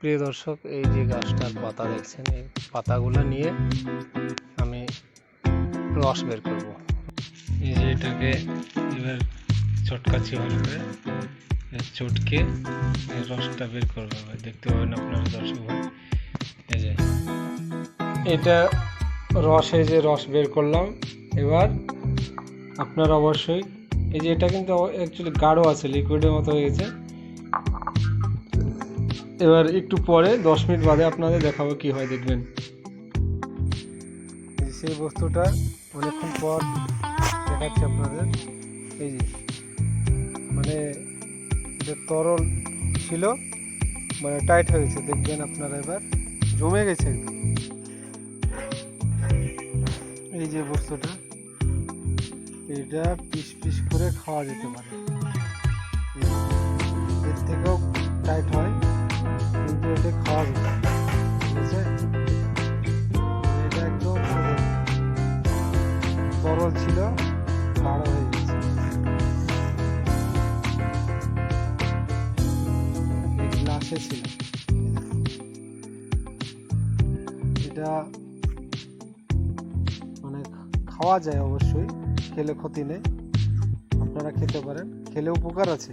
প্রিয় দর্শক, এই যে গাছটার পাতা দেখছেন, এই পাতাগুলো নিয়ে আমি রস বের করব। এই যে এটাকে এবার চটকাচ্ছি ভালো করে, চটকে রসটা বের করবো। দেখতে পাবেন আপনারা দর্শক ভাই, এই যে এটা রস, এই যে রস বের করলাম। এবার আপনারা অবশ্যই, এই যে এটা কিন্তু অ্যাকচুয়ালি গাঢ় আছে, লিকুইডের মতো হয়ে গেছে। এবার একটু পরে 10 মিনিট বাদে আপনাদের দেখাবো কি হয়, দেখবেন। সেই বস্তুটা অনেকক্ষণ পর দেখাচ্ছি আপনাদের। এই যে মানে এটা তরল ছিল, মানে টাইট হয়ে গেছে, দেখবেন আপনারা এবার জমে গেছে। এই যে বস্তুটা, এটা পিস পিস করে খাওয়া যেতে পারে। এর থেকেও টাইট হয়, কিন্তু এটা খাওয়া যেতে পারে, ঠিক আছে? এটা একদম তরল ছিল, গাঢ় হয়ে গেছে। এই গ্লাসে ছিল। এটা মানে খাওয়া যায়, অবশ্যই খেলে ক্ষতি নেই, আপনারা খেতে পারেন, খেলে উপকার আছে।